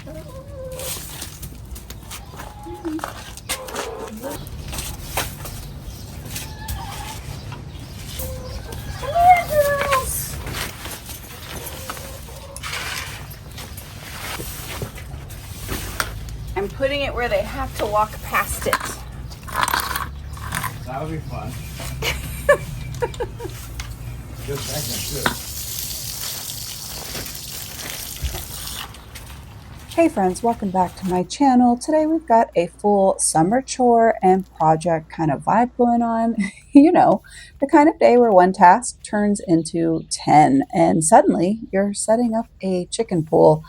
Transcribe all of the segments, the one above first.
I'm putting it where they have to walk past it. That would be fun. Good second, too. Hey friends, welcome back to my channel. Today we've got a full summer chore and project kind of vibe going on. You know, the kind of day where one task turns into 10 and suddenly you're setting up a chicken pool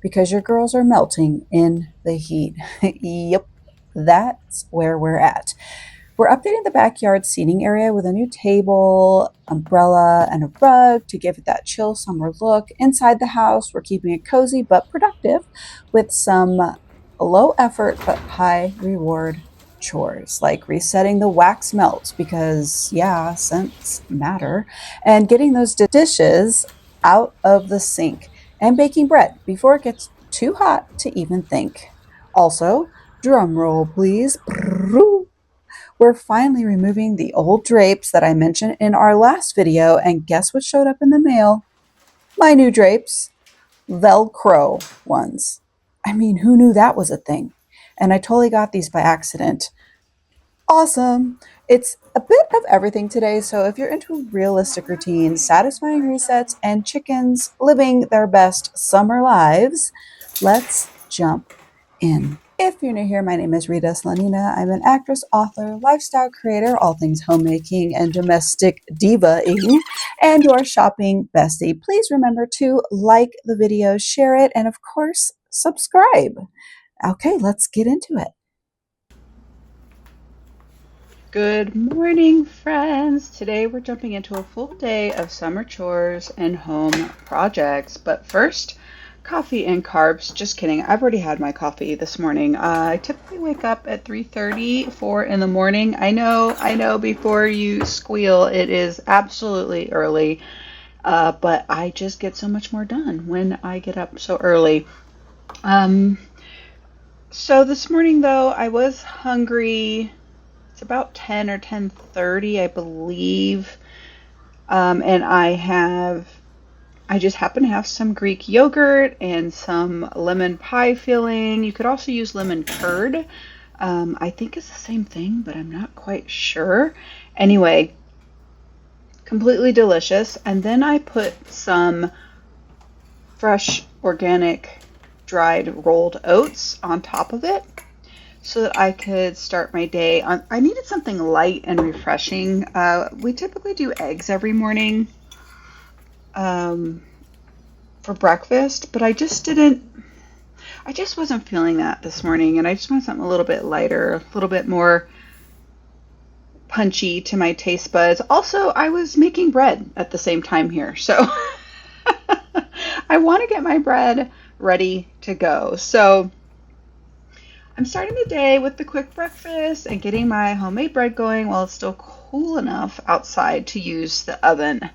because your girls are melting in the heat. Yep, that's where we're at. We're updating the backyard seating area with a new table, umbrella, and a rug to give it that chill summer look. Inside the house, we're keeping it cozy but productive with some low effort but high reward chores like resetting the wax melt because, yeah, scents matter, and getting those dishes out of the sink, and baking bread before it gets too hot to even think. Also, drum roll, please. We're finally removing the old drapes that I mentioned in our last video, and guess what showed up in the mail? My new drapes. Velcro ones. I mean, who knew that was a thing? And I totally got these by accident. Awesome! It's a bit of everything today, so if you're into realistic routines, satisfying resets, and chickens living their best summer lives, let's jump in. If you're new here, my name is Rita Slanina. I'm an actress, author, lifestyle creator, all things homemaking and domestic diva-ing, and your shopping bestie. Please remember to like the video, share it, and of course, subscribe. Okay, let's get into it. Good morning, friends. Today we're jumping into a full day of summer chores and home projects. But first, coffee and carbs. Just kidding. I've already had my coffee this morning. I typically wake up at 3:30, 4 in the morning. I know, before you squeal, it is absolutely early. But I just get so much more done when I get up so early. So this morning, though, I was hungry. It's about 10 or 10:30, I believe. And I just happen to have some Greek yogurt and some lemon pie filling. You could also use lemon curd. I think it's the same thing, but I'm not quite sure. Anyway, completely delicious. And then I put some fresh, organic, dried rolled oats on top of it so that I could start my day on. I needed something light and refreshing. We typically do eggs every morning. For breakfast, but I just wasn't feeling that this morning, and I just want something a little bit lighter, a little bit more punchy to my taste buds. Also, I was making bread at the same time here, so I want to get my bread ready to go. So I'm starting the day with the quick breakfast and getting my homemade bread going while it's still cool enough outside to use the oven.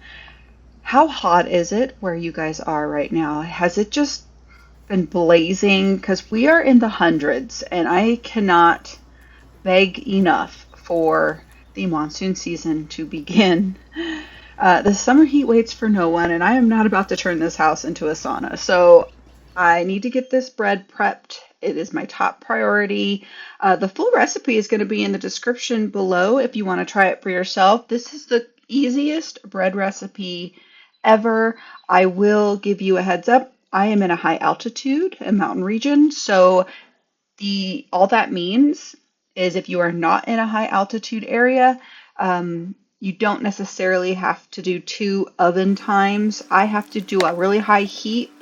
How hot is it where you guys are right now? Has it just been blazing? Because we are in the hundreds, and I cannot beg enough for the monsoon season to begin. The summer heat waits for no one, and I am not about to turn this house into a sauna. So I need to get this bread prepped. It is my top priority. The full recipe is going to be in the description below if you want to try it for yourself. This is the easiest bread recipe ever. I will give you a heads up. I am in a high altitude, a mountain region, so all that means is if you are not in a high altitude area, you don't necessarily have to do 2 oven times. I have to do a really high heat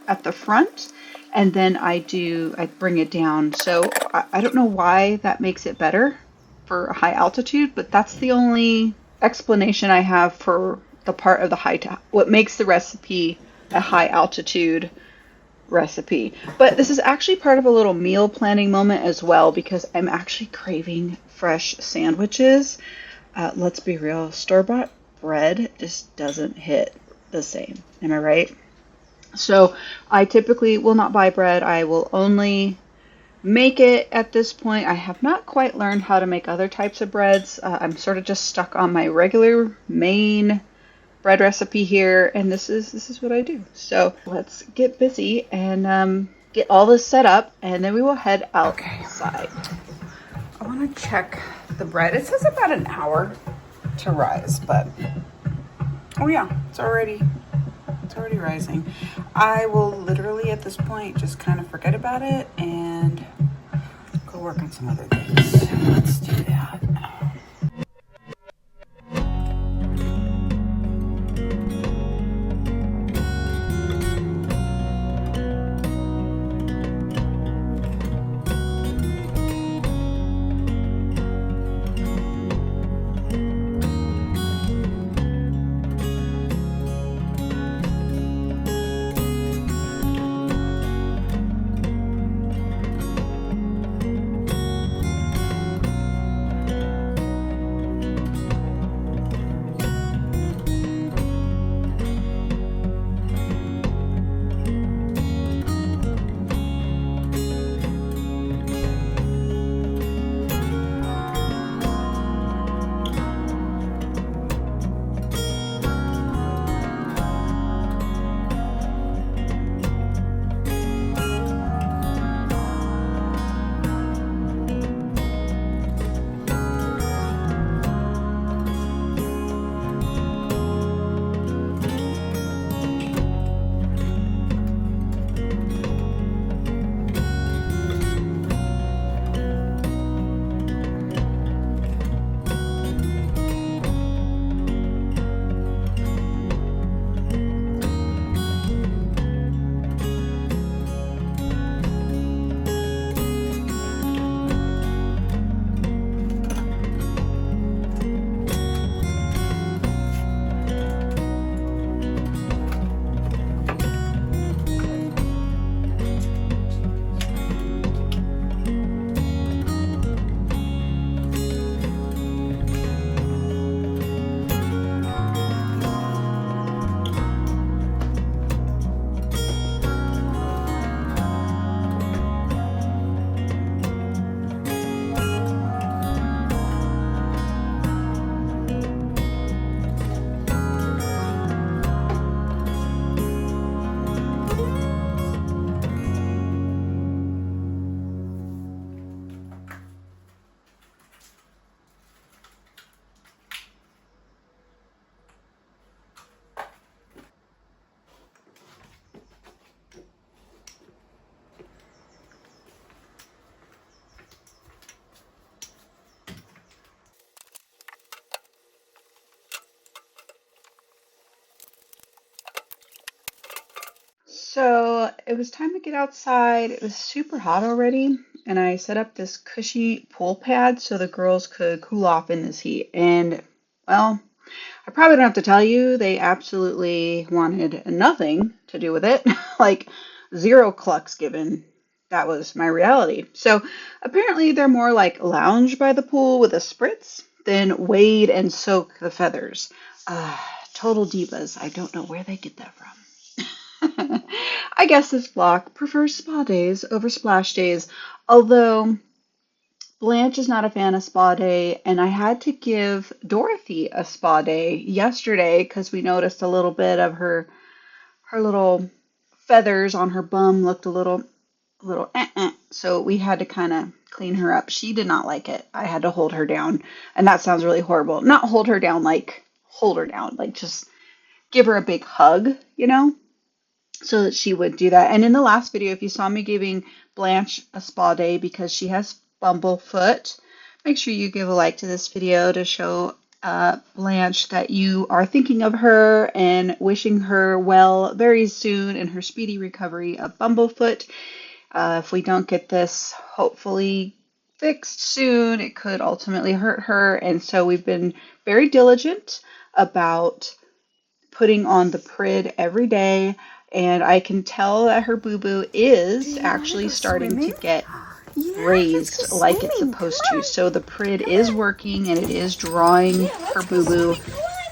at the front, and then I bring it down. So I don't know why that makes it better for high altitude, but that's the only explanation I have for the part of what makes the recipe a high altitude recipe. But this is actually part of a little meal planning moment as well, because I'm actually craving fresh sandwiches. Let's be real, store-bought bread just doesn't hit the same. Am I right? So I typically will not buy bread. I will only make it at this point. I have not quite learned how to make other types of breads. I'm sort of just stuck on my regular main bread recipe here, and this is what I do. So let's get busy and get all this set up, and then we will head outside. I want to check the bread. It says about an hour to rise, but oh yeah, it's already rising. I will literally at this point just kind of forget about it and go work on some other things. Let's do that. So it was time to get outside. It was super hot already, and I set up this cushy pool pad so the girls could cool off in this heat. And, well, I probably don't have to tell you, they absolutely wanted nothing to do with it. Like, zero clucks given. That was my reality. So apparently they're more like lounge by the pool with a spritz than wade and soak the feathers. Total divas. I don't know where they get that from. I guess this block prefers spa days over splash days, although Blanche is not a fan of spa day, and I had to give Dorothy a spa day yesterday because we noticed a little bit of her little feathers on her bum looked a little so we had to kind of clean her up. She did not like it. I had to hold her down, and that sounds really horrible. Not hold her down like hold her down, like just give her a big hug, you know? So that she would do that. And in the last video, if you saw me giving Blanche a spa day because she has bumblefoot, make sure you give a like to this video to show Blanche that you are thinking of her and wishing her well very soon in her speedy recovery of bumblefoot. If we don't get this hopefully fixed soon, it could ultimately hurt her. And so we've been very diligent about putting on the Prid every day. And I can tell that her boo-boo is actually starting to get raised like it's supposed to. So the Prid is working and it is drawing her boo-boo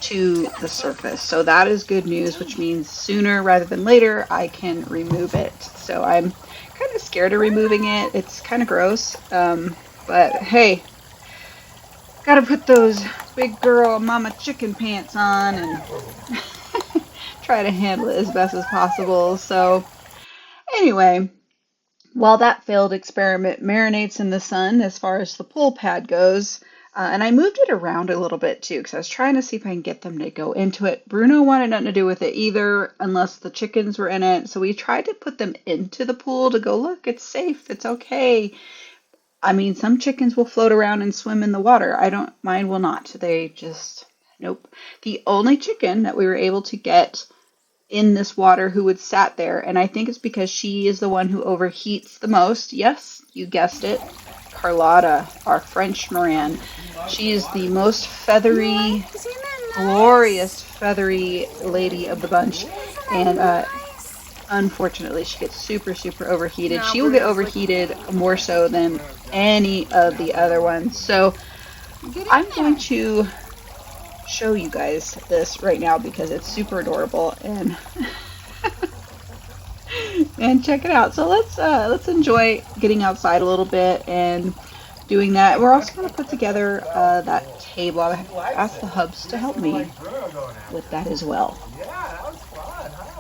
to the surface. So that is good news, which means sooner rather than later I can remove it. So I'm kind of scared of removing it. It's kind of gross. But hey, gotta put those big girl mama chicken pants on and try to handle it as best as possible. So anyway, while that failed experiment marinates in the sun as far as the pull pad goes, and I moved it around a little bit too because I was trying to see if I can get them to go into it. Bruno wanted nothing to do with it either unless the chickens were in it. So we tried to put them into the pool to go, look, it's safe, it's okay. I mean, some chickens will float around and swim in the water. I don't, mine will not. They just, nope. The only chicken that we were able to get in this water who had sat there, and I think it's because she is the one who overheats the most. Yes, you guessed it. Carlotta, our French Moran. She is the most feathery, glorious feathery lady of the bunch, and unfortunately she gets super, super overheated. She will get overheated more so than any of the other ones. So I'm going to show you guys this right now because it's super adorable and and check it out. So let's enjoy getting outside a little bit and doing that. We're also going to put together that table. I asked the hubs to help me with that as well. Yeah, that was fun, huh?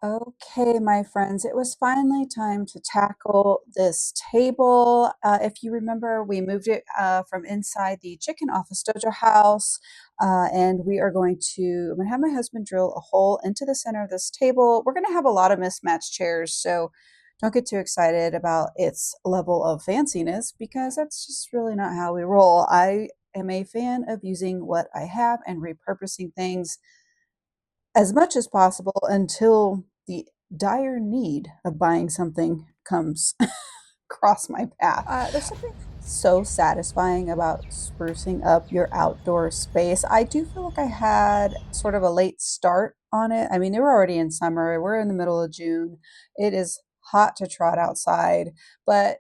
Okay, my friends, it was finally time to tackle this table. If you remember, we moved it from inside the chicken office dojo house, and I'm going to have my husband drill a hole into the center of this table. We're going to have a lot of mismatched chairs, so don't get too excited about its level of fanciness because that's just really not how we roll. I am a fan of using what I have and repurposing things as much as possible until the dire need of buying something comes across my path. There's something so satisfying about sprucing up your outdoor space. I do feel like I had sort of a late start on it. I mean, they were already in summer. We're in the middle of June. It is hot to trot outside, but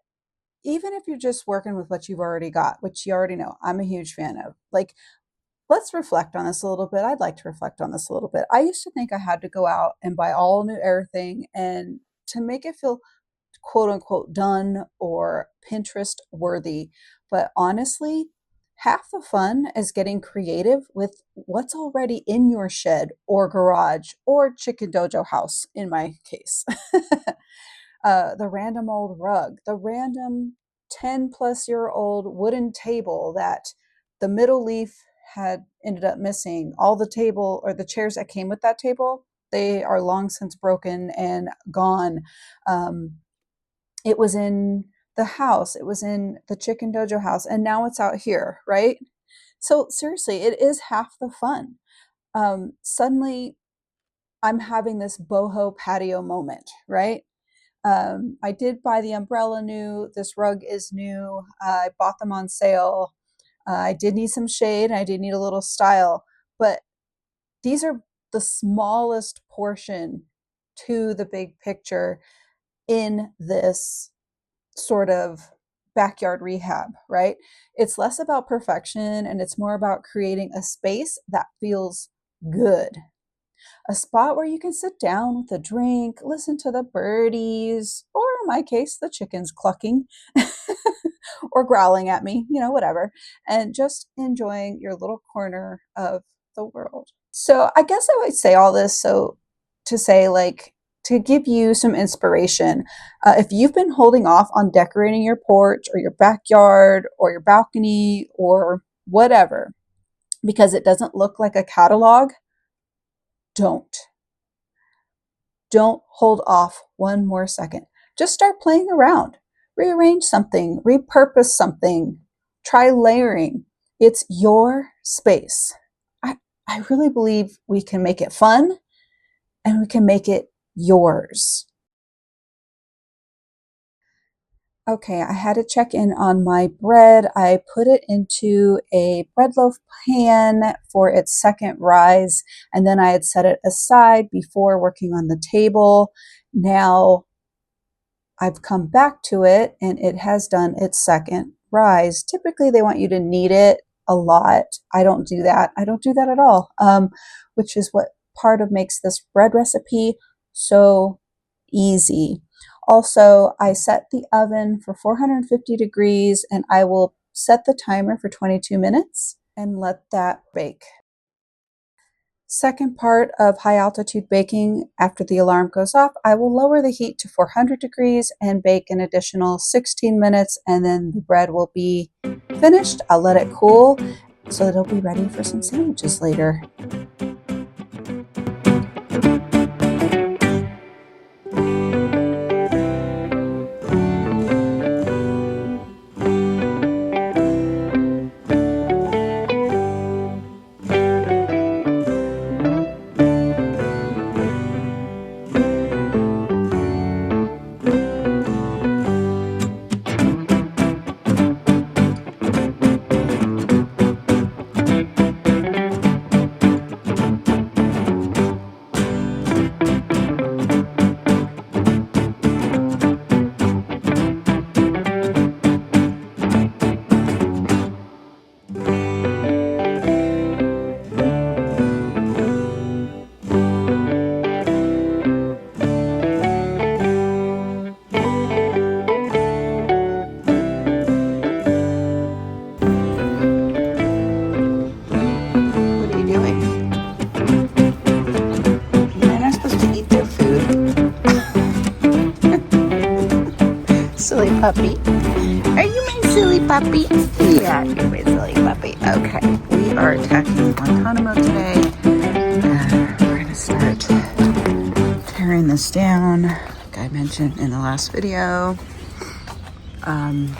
even if you're just working with what you've already got, which you already know, I'm a huge fan of. Like, let's reflect on this a little bit. I'd like to reflect on this a little bit. I used to think I had to go out and buy all new everything and to make it feel quote unquote done or Pinterest worthy. But honestly, half the fun is getting creative with what's already in your shed or garage or chicken dojo house, in my case. The random old rug, the random 10-plus-year-old wooden table that the middle leaf had ended up missing. All the table or the chairs that came with that table, they are long since broken and gone. It was in the house, it was in the chicken dojo house, and now it's out here, right? So seriously, it is half the fun. Suddenly, I'm having this boho patio moment, right? I did buy the umbrella new. This rug is new. I bought them on sale. I did need some shade. I did need a little style, but these are the smallest portion to the big picture in this sort of backyard rehab, right? It's less about perfection and it's more about creating a space that feels good. A spot where you can sit down with a drink, listen to the birdies, or in my case, the chickens clucking or growling at me, whatever, and just enjoying your little corner of the world. So I guess I would say all this to say, like, to give you some inspiration. If you've been holding off on decorating your porch or your backyard or your balcony or whatever because it doesn't look like a catalog, don't hold off one more second. Just start playing around. Rearrange something, repurpose something, try layering. It's your space. I really believe we can make it fun and we can make it yours. Okay, I had to check in on my bread. I put it into a bread loaf pan for its second rise, and then I had set it aside before working on the table. Now I've come back to it and it has done its second rise. Typically, they want you to knead it a lot. I don't do that. I don't do that at all, which is what part of makes this bread recipe so easy. Also, I set the oven for 450 degrees and I will set the timer for 22 minutes and let that bake. Second part of high altitude baking, after the alarm goes off, I will lower the heat to 400 degrees and bake an additional 16 minutes and then the bread will be finished. I'll let it cool so that it'll be ready for some sandwiches later. Silly puppy. Are you my silly puppy? Yeah, you're my silly puppy. Okay, we are attacking Guantanamo today. We're going to start tearing this down, like I mentioned in the last video. And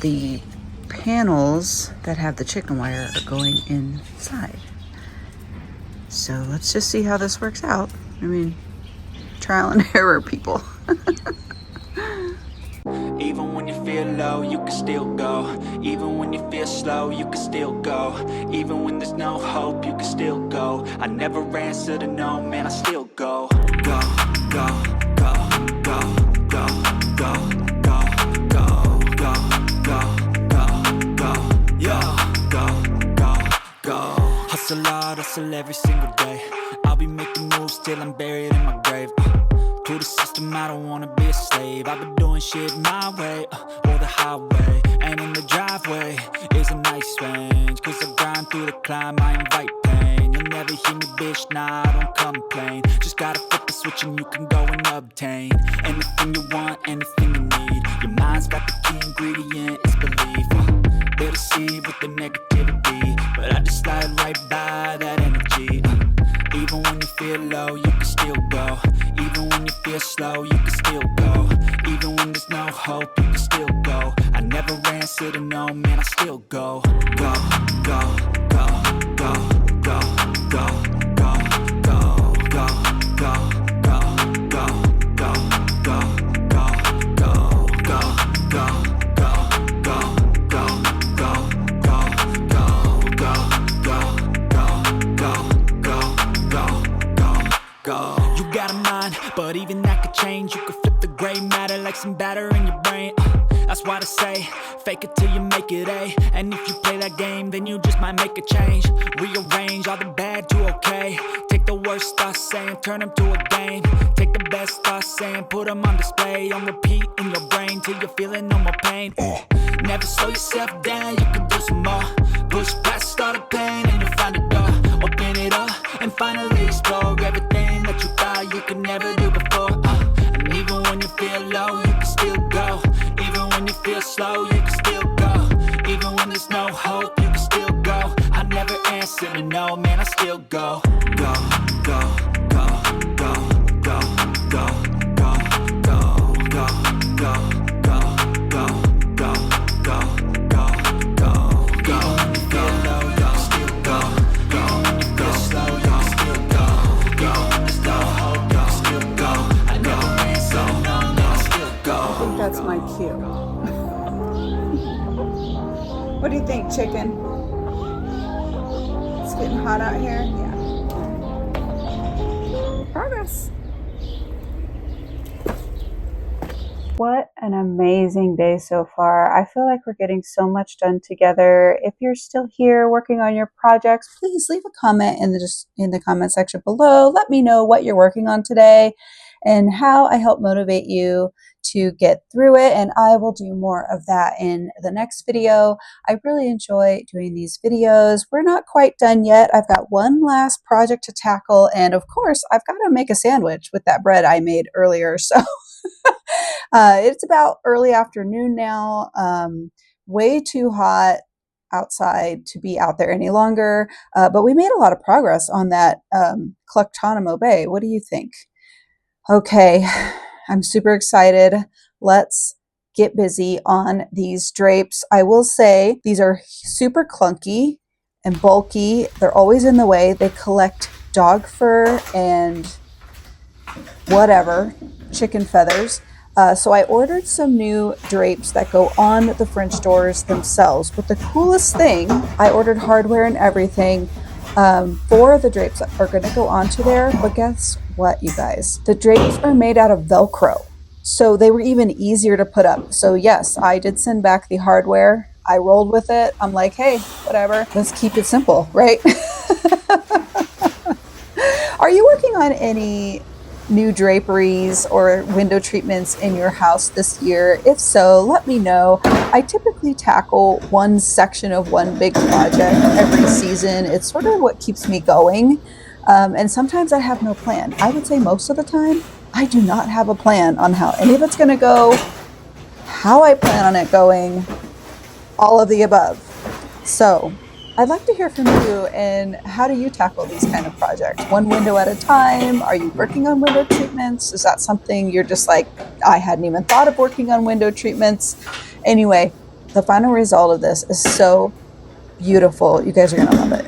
the panels that have the chicken wire are going inside. So let's just see how this works out. I mean, trial and error, people. Even when you feel low, you can still go. Even when you feel slow, you can still go. Even when there's no hope, you can still go. I never answer to no, man, I still go. Go, go, go, go, go, go, go, go, go, go, go, go, go, go, go. Hustle hard, hustle every single day. I'll be making moves till I'm buried in my grave. To the system, I don't wanna be a slave. I've been doing shit my way, or the highway. And in the driveway is a nice range. Cause I grind through the climb, I invite pain. You'll never hear me, bitch, nah, I don't complain. Just gotta flip the switch and you can go and obtain anything you want, anything you need. Your mind's got the key ingredient, it's belief. They'll deceive with the negativity, but I just slide right by that energy. Even when you feel low, you can still go. Even when you feel slow, you can still go. Even when there's no hope, you can still go. I never answer to no, man, I still go. Go, go, go, go, go, go, go, go, go, go, go, go, go, go, go, go, go, go. You got a mind, but even that could change. You could flip the gray matter like some batter in your brain. That's why they say, fake it till you make it A. And if you play that game, then you just might make a change. Rearrange all the bad to okay. Take the worst thoughts saying, turn them to a game. Take the best thoughts saying, put them on display. On repeat in your brain till you're feeling no more pain. Never slow yourself down, you can do some more. Push past all the pain and you'll find a door. Open it up and finally explore everything that you thought you could never do before. And even when you feel low, you can still go. Even when you feel slow, you can still go. Even when there's no hope, you can still go. I never answer to no, man, I still go. Go, go, go, go, go, go, go, go, go, go, go, go, go, go, go, go, go. Even when you feel low, you can still go. Even when you feel slow, you can still go. Even when there's no hope, you can still go. I never answer to no, man, I still go. I think that's my cue. What do you think, chicken? It's getting hot out here. Yeah. Progress. What an amazing day so far. I feel like we're getting so much done together. If you're still here working on your projects, please leave a comment in the comment section below. Let me know what you're working on today and how I help motivate you to get through it, and I will do more of that in the next video. I really enjoy doing these videos. We're not quite done yet. I've got one last project to tackle, and of course I've got to make a sandwich with that bread I made earlier. So it's about early afternoon now, way too hot outside to be out there any longer, but we made a lot of progress on that Clucktanamo Bay. What do you think? Okay, I'm super excited. Let's get busy on these drapes. I will say these are super clunky and bulky. They're always in the way. They collect dog fur and whatever, chicken feathers. So I ordered some new drapes that go on the French doors themselves. But the coolest thing, I ordered hardware and everything. 4 of the drapes are going to go onto there, but guess what, you guys? The drapes are made out of Velcro, so they were even easier to put up. So yes, I did send back the hardware. I rolled with it. I'm like, hey, whatever, let's keep it simple, right? Are you working on any new draperies or window treatments in your house this year? If so, let me know. I typically tackle one section of one big project every season. It's sort of what keeps me going. And sometimes I have no plan. I would say most of the time, I do not have a plan on how any of it's going to go, how I plan on it going, all of the above. So I'd like to hear from you, and how do you tackle these kind of projects? One window at a time? Are you working on window treatments? Is that something you're just like, I hadn't even thought of working on window treatments? Anyway, the final result of this is so beautiful. You guys are going to love it.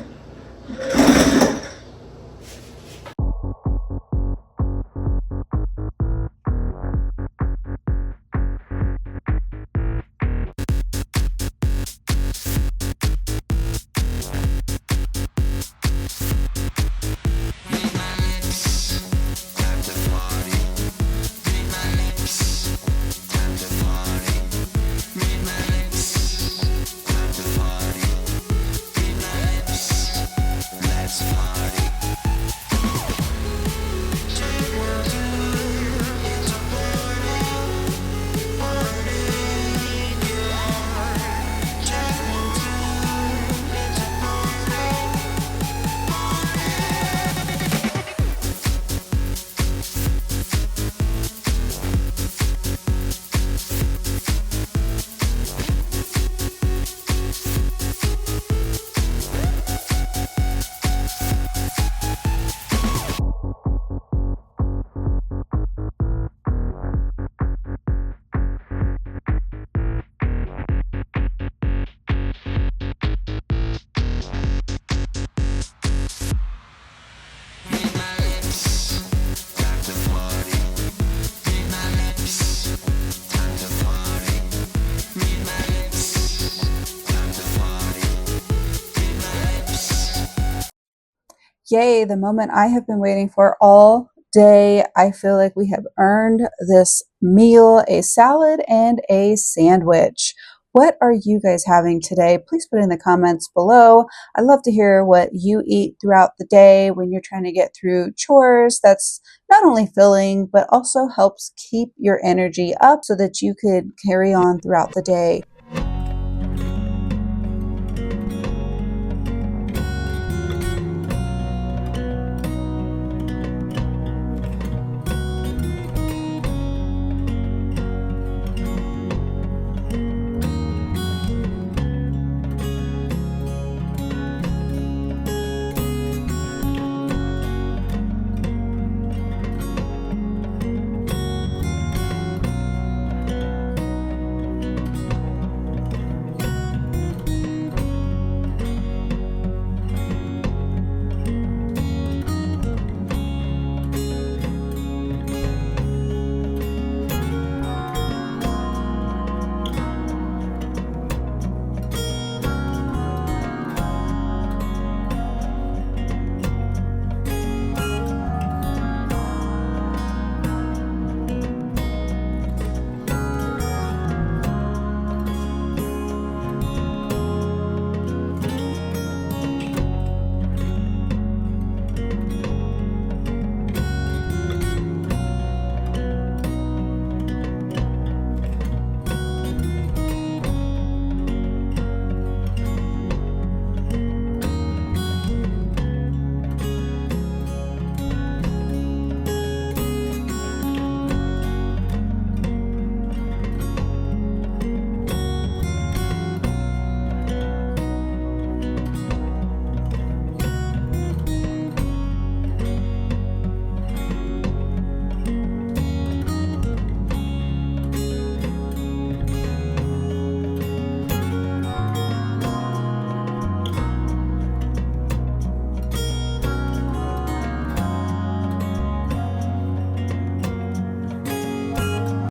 Yay, the moment I have been waiting for all day. I feel like we have earned this meal, a salad and a sandwich. What are you guys having today? Please put in the comments below. I love to hear what you eat throughout the day when you're trying to get through chores. That's not only filling, but also helps keep your energy up so that you could carry on throughout the day.